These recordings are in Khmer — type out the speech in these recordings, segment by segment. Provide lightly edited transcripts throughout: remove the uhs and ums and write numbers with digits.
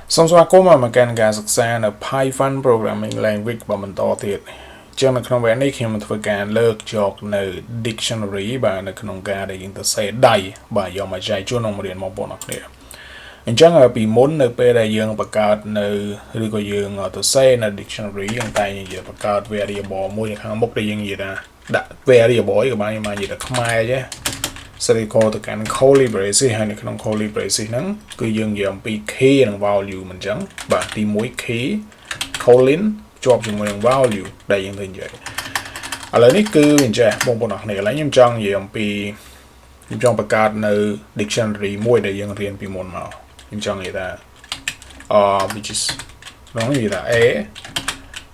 Xong rồi cô mà can gà sạc xa là Python programming language và mình to thiệt cho nên không phải này khi mình phải can lược chọcនៅ dictionary បាទនៅក្នុងការដែលយើងទៅសេដៃបាទយកមកចែកចូលក្នុងរៀនមកបងប្អូនគ្នាអញ្ចឹងពីមុននៅពេលដែលយើងបង្កើតនៅឬក៏យើងទៅសេនៅ dictionary យើងតែនិយាយបង្កើត variable មួយនៅខាងមុខដែលយើងនិយាយថាដាក់ variable ក៏បានយើងមកនិយាយថាខ្មែរចេះ Serial ទៅកាន់ curly braces ហើយនៅក្នុង curly braces ហ្នឹងគឺយើងនិយាយអំពី key និង value មិនអញ្ចឹងបាទទី1 key colon ជាប់ជាមួយនឹង value ដែលយើងទៅនិយាយឥឡូវនេះគឺវាចេះបងប្អូនអរគ្នាឥឡូវខ្ញុំចង់និយាយអំពីខ្ញុំចង់បង្កើតនៅ dictionary មួយដែលយើងរៀនពីមុនមកខ្ញុំចង់និយាយថា which is នោះនិយាយថា a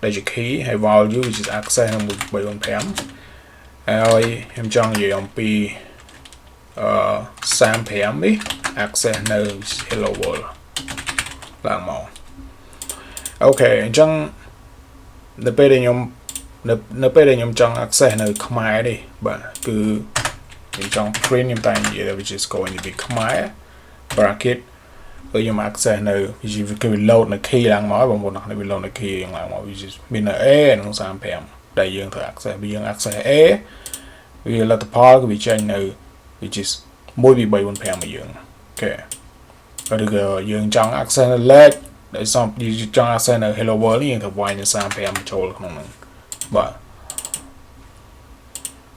ដែលជា key ហើយ value which is access នៅ135ហើយខ្ញុំចង់និយាយអំពី35នេះ access នៅ hello world ឡើងមកអូខេអញ្ចឹងនៅពេលដែលខ្ញុំចង់ access នៅខ្មែរនេះបាទគឺខ្ញុំចង់ print ខ្ញុំតែនិយាយ which is going to be ខ្មែរ bracket គឺខ្ញុំ access នៅ គឺ load នៅ key ឡើងមកបងប្អូននេះវា load នៅ key ឡើងមក which is មាននៅ a និង35ដែលយើងត្រូវ access វាយើង access a វាលទ្ធផលគឺវាចេញនៅ which is 1 2 3 4 5មកយើងអូខេឬក៏យើងចង់ access នៅ លេខដែលសំចង់ access នៅ hello world នេះយើងត្រូវវាយនៅ35ចូលក្នុងហ្នឹងបាទ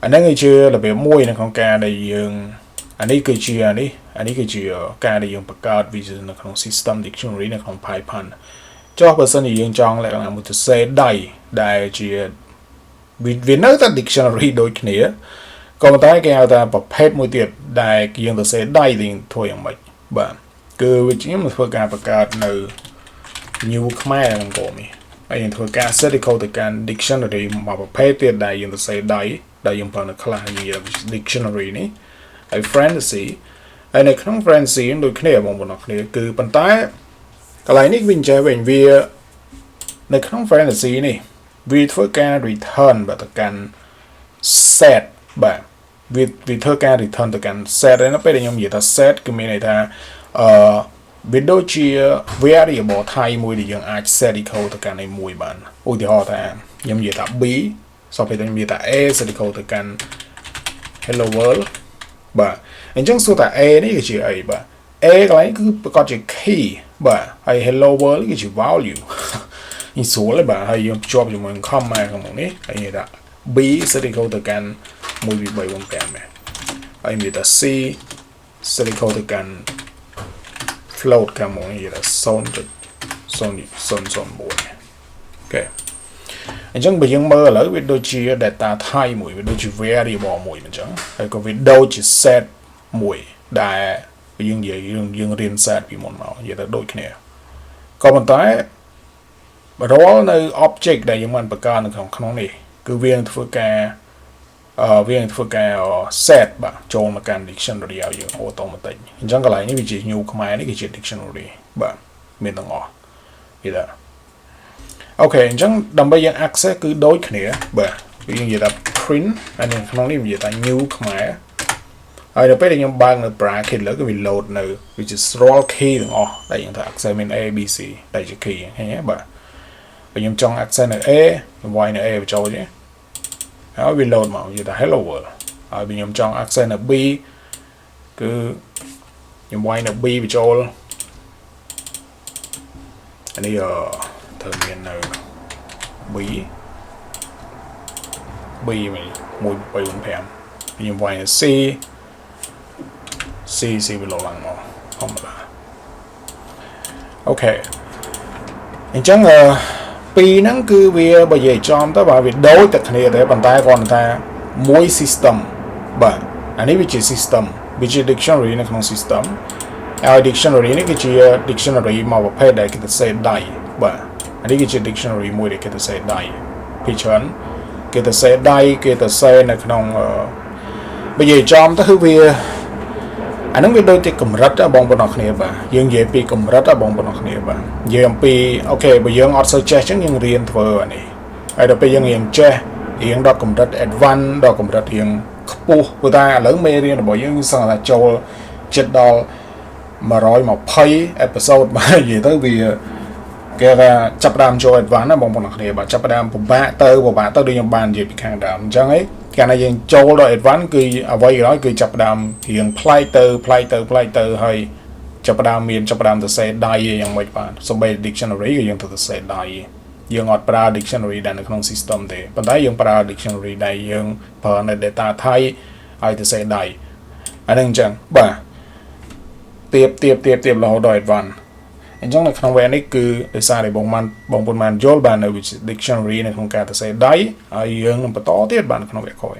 អាហ្នឹងគឺជារបៀបមួយនៅក្នុងការដែលយើងអានេះគឺជាការដែលយើងបង្កើត vision នៅក្នុង system dictionary នៅក្នុង Python ចុះបើសិនជាយើងចង់លក្ខណៈមួយទៅសេដៃដែលជាវានៅតែ dictionary ដូចគ្នាក៏ប៉ុន្តែគេហៅថាប្រភេទមួយទៀតដែលយើងទៅសេដៃយើងធ្វើយ៉ាងម៉េចបាទគឺវាខ្ញុំធ្វើការបង្កើតនៅ new ខ្មែរហ្នឹងកូននេះហើយយើងធ្វើការ set equal ទៅកាន់ dictionary មកប្រភេទទៀតដែលយើងទៅសេដៃដែលយើងប្រើនៅ class យើងនិយាយ dictionary នេះហើយ fantasy ហើយនៅក្នុង fantasy ដូចគ្នាបងប្អូនអរគ្នាគឺប៉ុន្តែកន្លែងនេះវិញចេះវិញវានៅក្នុង fantasy នេះវាធ្វើការ return បាទទៅកាន់ set បាទវាធ្វើការ return ទៅកាន់ set ហើយនៅពេលដែលខ្ញុំនិយាយថា set គឺមានន័យថាវាដូចជា variable ថៃមួយដែលយើងអាច set equal ទៅកាន់ឯមួយបានឧទាហរណ៍ថាខ្ញុំនិយាយថា b សពពេលខ្ញុំនិយាយថា a set equal ទៅកាន់ hello world បាទអញ្ចឹងសួរថា a នេះគឺជាអីបាទ a កន្លែងគឺប្រកាសជា key បាទហើយ hello world គឺជា value នេះស្រួលទេបាទហើយយើងភ្ជាប់ជាមួយនឹង comma ខាងមុខនេះហើយនិយាយថា b set equal ទៅកាន់1 2 3 4 5ហើយនិយាយថា c set equal ទៅកាន់ float ខាងមុខនេះនិយាយថា 0.001 អូខេអញ្ចឹងបើយើងមើលឥឡូវវាដូចជា data type មួយវាដូចជា variable មួយអញ្ចឹងហើយក៏វាដូចជា set មួយដែលយើងនិយាយយើងរៀន set ពីមុនមកនិយាយទៅដូចគ្នាក៏ប៉ុន្តែរាល់នៅ object ដែលយើងបានបង្កើតនៅក្នុងនេះគឺវានឹងធ្វើការ set បាទចូលមកកាន់ dictionary ឲ្យយើង automatic អញ្ចឹងកន្លែងនេះវាជា new ខ្មែរនេះគឺជា dictionary បាទមានទាំងអស់និយាយថាអូខេអញ្ចឹងដើម្បីយើង access គឺដូចគ្នាបាទយើងនិយាយថា print ហើយនៅក្នុងនេះនិយាយថា new ខ្មែរហើយដល់ពេលដែលខ្ញុំបើកនៅ bracket លើគឺវា load នៅ which is raw key ទាំងអស់ដែលយើងត្រូវ access មាន a b c ដែលជា key ឃើញទេបាទបើខ្ញុំចង់ access នៅ a ខ្ញុំវាយនៅ a បញ្ចូលទេហើយវា load មកនិយាយថា hello world ហើយបើខ្ញុំចង់ access នៅ b គឺខ្ញុំវាយនៅ b បញ្ចូលអានេះត្រូវមាននៅ b មួយ1 2 4 5ខ្ញុំវាយនៅ c វាលោឡើងមកធម្មតាអូខេអញ្ចឹងពីរហ្នឹងគឺវាបើនិយាយចំទៅបាទវាដូចតែគ្នាទេប៉ុន្តែគ្រាន់តែមួយ system បាទអានេះវាជា system វាជា dictionary នៅក្នុង system ហើយ dictionary នេះគឺជា dictionary មកប្រភេទដែលគេទៅសេដៃបាទអានេះគឺជា dictionary មួយដែលគេទៅសេដៃពីច្រើនគេទៅសេដៃគេទៅសេនៅក្នុងបើនិយាយចំទៅគឺវាអានឹងវាដូចជាកម្រិតបងប្អូនអរគ្នាបាទយើងនិយាយពីកម្រិតបងប្អូនអរគ្នាបាទនិយាយអំពីអូខេបើយើងអត់សូវចេះអញ្ចឹងយើងរៀនធ្វើអានេះហើយដល់ពេលយើងរៀនចេះរៀនដល់កម្រិត advanced ដល់កម្រិតរៀងខ្ពស់ព្រោះតែឥឡូវមេរៀនរបស់យើងសឹងថាចូលចិត្តដល់ 120 episode មកនិយាយទៅវាគេថាចាប់ដើមចូល advance ណាបងប្អូនគ្នាបាទចាប់ដើមពិបាកទៅដូចខ្ញុំបាននិយាយពីខាងដើមអញ្ចឹងឯងកាលណាយើងចូលដល់ advance គឺអ្វីក៏ដោយគឺចាប់ដើមរៀងផ្លែកទៅហើយចាប់ដើមទៅសេដៃយ៉ាងម៉េចបាទសូម្បី dictionary ក៏យើងទៅសេដៃយើងអត់ប្រើ dictionary ដែលនៅក្នុង system ទេប៉ុន្តែយើងប្រើ dictionary ដែលយើងប្រើនៅ data ថៃឲ្យទៅសេដៃអាហ្នឹងអញ្ចឹងបាទទៀបរហូតដល់ advance អញ្ចឹងនៅក្នុងវគ្គនេះគឺដោយសារតែបងប្អូនបានយល់បាននៅ dictionary នៅក្នុងការទៅសេដៃហើយយើងនឹងបន្តទៀតបានក្នុងវគ្គក្រោយ